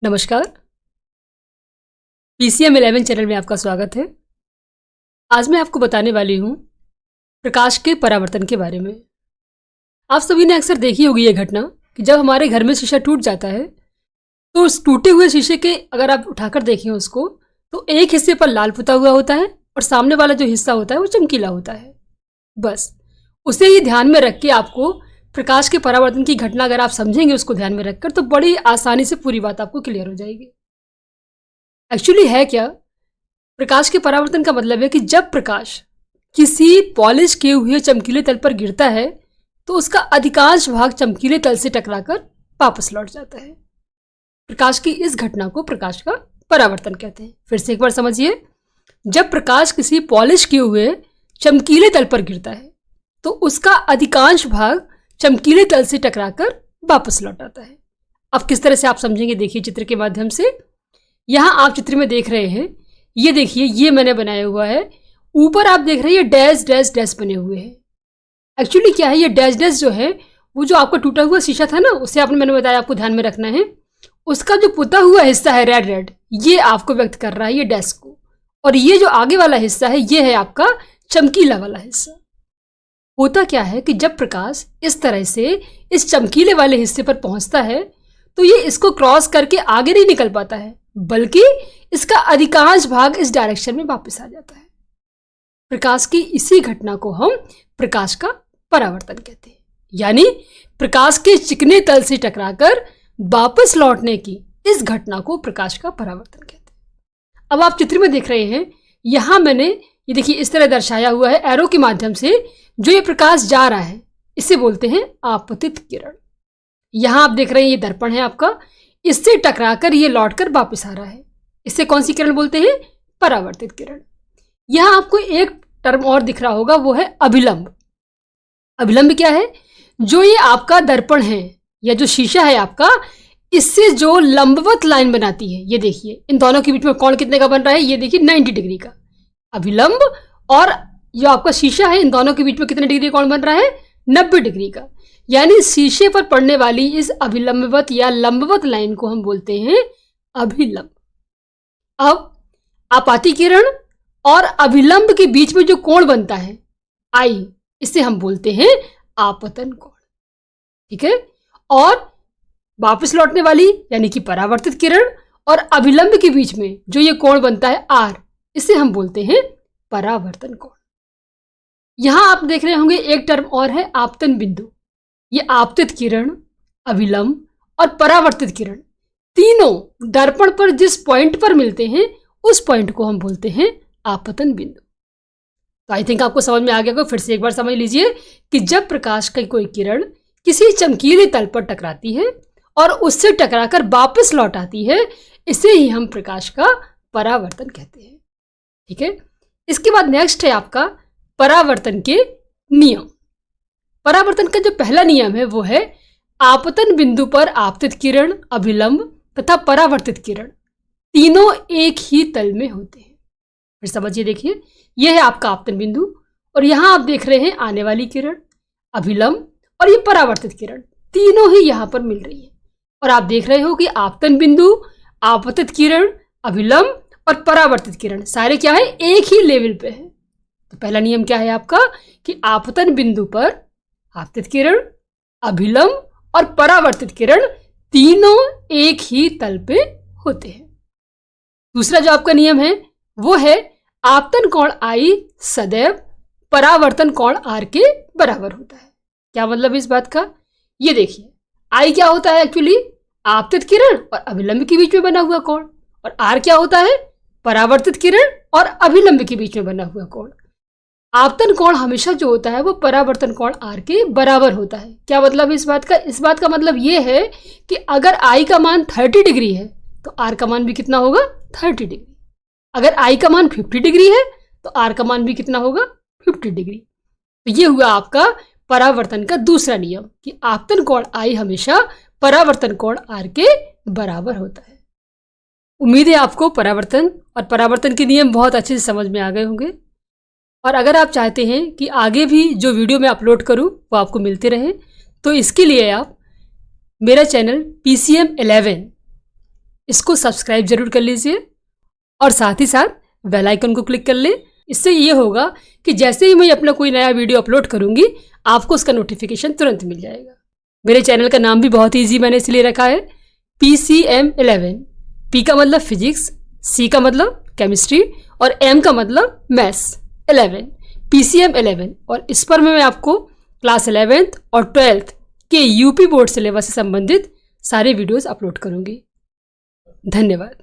नमस्कार। PCM 11 channel में आपका स्वागत है। आज मैं आपको बताने वाली हूँ प्रकाश के परावर्तन के बारे में। आप सभी ने अक्सर देखी होगी ये घटना कि जब हमारे घर में शीशा टूट जाता है तो उस टूटे हुए शीशे के अगर आप उठाकर देखें उसको तो एक हिस्से पर लाल पुता हुआ होता है और सामने वाला जो हिस्सा होता है वो चमकीला होता है। बस उसे ही ध्यान में रख के आपको प्रकाश के परावर्तन की घटना अगर आप समझेंगे उसको ध्यान में रखकर तो बड़ी आसानी से पूरी बात आपको क्लियर हो जाएगी। एक्चुअली है क्या, प्रकाश के परावर्तन का मतलब है कि जब प्रकाश किसी पॉलिश किए हुए चमकीले तल पर गिरता है तो उसका अधिकांश भाग चमकीले तल से टकराकर वापस लौट जाता है। प्रकाश की इस घटना को प्रकाश का परावर्तन कहते हैं। फिर से एक बार समझिए, जब प्रकाश किसी पॉलिश किए हुए चमकीले तल पर गिरता है तो उसका अधिकांश भाग चमकीले तल से टकराकर वापस लौट आता है। अब किस तरह से आप समझेंगे, देखिए चित्र के माध्यम से। यहाँ आप चित्र में देख रहे हैं, ये देखिए ये मैंने बनाया हुआ है। ऊपर आप देख रहे हैं ये डैश डैश डैश बने हुए हैं। एक्चुअली क्या है, ये डैश डैश जो है वो जो आपका टूटा हुआ शीशा था ना, उसे मैंने बताया आपको ध्यान में रखना है। उसका जो पुता हुआ हिस्सा है रेड रेड, ये आपको व्यक्त कर रहा है ये डैश को, और ये जो आगे वाला हिस्सा है ये है आपका चमकीला वाला हिस्सा। होता क्या है कि जब प्रकाश इस तरह से इस चमकीले वाले हिस्से पर पहुंचता है तो ये इसको क्रॉस करके आगे नहीं निकल पाता है, बल्कि इसका अधिकांश भाग इस डायरेक्शन में वापस आ जाता है। प्रकाश की इसी घटना को हम प्रकाश का परावर्तन कहते हैं, यानी प्रकाश के चिकने तल से टकराकर वापस लौटने की इस घटना को प्रकाश का परावर्तन कहते हैं। अब आप चित्र में देख रहे हैं, यहां मैंने ये देखिए इस तरह दर्शाया हुआ है एरो के माध्यम से, जो ये प्रकाश जा रहा है इसे बोलते हैं आपतित किरण। यहां आप देख रहे हैं ये दर्पण है आपका, इससे टकराकर ये लौटकर वापस आ रहा है, इससे कौन सी किरण बोलते हैं? परावर्तित किरण। यहां आपको एक टर्म और दिख रहा होगा, वो है अभिलंब। अभिलंब क्या है? जो ये आपका दर्पण है या जो शीशा है आपका, इससे जो लंबवत लाइन बनाती है, ये देखिए इन दोनों के बीच में कोण कितने का बन रहा है, ये देखिए 90 डिग्री का। अभिलंब और जो आपका शीशा है, इन दोनों के बीच में कितने डिग्री कोण बन रहा है? 90 डिग्री का। यानी शीशे पर पड़ने वाली इस अभिलंबवत या लंबवत लाइन को हम बोलते हैं अभिलंब। अब आपाती किरण और अभिलंब के बीच में जो कोण बनता है आई, इसे हम बोलते हैं आपतन कोण। ठीक है। और वापस लौटने वाली यानी कि परावर्तित किरण और अभिलंब के बीच में जो ये कोण बनता है आर, इसे हम बोलते हैं परावर्तन कोण। यहां आप देख रहे होंगे एक टर्म और है आपतन बिंदु। ये आपतित किरण, अभिलंब और परावर्तित किरण तीनों दर्पण पर जिस पॉइंट पर मिलते हैं उस पॉइंट को हम बोलते हैं आपतन बिंदु। तो आई थिंक आपको समझ में आ गया होगा। फिर से एक बार समझ लीजिए कि जब प्रकाश की कोई किरण किसी चमकीले तल पर टकराती है और उससे टकराकर वापस लौट आती है, इसे ही हम प्रकाश का परावर्तन कहते हैं। ठीक है। इसके बाद नेक्स्ट है आपका परावर्तन के नियम। परावर्तन का जो पहला नियम है वो है आपतन बिंदु पर आपतित किरण, अभिलंब तथा परावर्तित किरण तीनों एक ही तल में होते हैं। फिर समझिए, देखिए यह है आपका आपतन बिंदु और यहां आप देख रहे हैं आने वाली किरण, अभिलंब और ये परावर्तित किरण तीनों ही यहां पर मिल रही है। और आप देख रहे हो कि आपतन बिंदु, आपतित किरण, अभिलंब और परावर्तित किरण सारे क्या है? एक ही लेवल पे है। तो पहला नियम क्या है आपका कि आपतन बिंदु पर आपतित किरण, अभिलंब और परावर्तित किरण तीनों एक ही तल पे होते हैं। दूसरा जो आपका नियम है वो है आपतन कोण आई सदैव परावर्तन कोण आर के बराबर होता है। क्या मतलब इस बात का? ये देखिए आई क्या होता है? एक्चुअली आपतित किरण और अभिलंब के बीच में बना हुआ कोण, और आर क्या होता है? परावर्तित किरण और अभिलंब के बीच में बना हुआ कोण। आपतन कोण हमेशा जो होता है वो परावर्तन कोण आर के बराबर होता है। क्या मतलब इस बात का? इस बात का मतलब ये है कि अगर आई का मान 30 डिग्री है तो आर का मान भी कितना होगा? 30 डिग्री। अगर आई का मान 50 डिग्री है तो आर का मान भी कितना होगा? 50 डिग्री। तो ये हुआ आपका परावर्तन का दूसरा नियम कि आपतन कोण आई हमेशा परावर्तन कोण आर के बराबर होता है। उम्मीद है आपको परावर्तन और परावर्तन के नियम बहुत अच्छे से समझ में आ गए होंगे। और अगर आप चाहते हैं कि आगे भी जो वीडियो मैं अपलोड करूं वो आपको मिलते रहे, तो इसके लिए आप मेरा चैनल PCM 11 इसको सब्सक्राइब जरूर कर लीजिए और साथ ही साथ बेल आइकन को क्लिक कर लें। इससे ये होगा कि जैसे ही मैं अपना कोई नया वीडियो अपलोड करूंगी आपको उसका नोटिफिकेशन तुरंत मिल जाएगा। मेरे चैनल का नाम भी बहुत ईजी मैंने इसलिए रखा है PCM11। P का मतलब फिजिक्स, C का मतलब केमिस्ट्री और M का मतलब मैथ्स 11, PCM11। और इस पर मैं आपको क्लास 11th और 12th के यूपी बोर्ड सिलेबस से संबंधित सारे वीडियोस अपलोड करूंगी। धन्यवाद।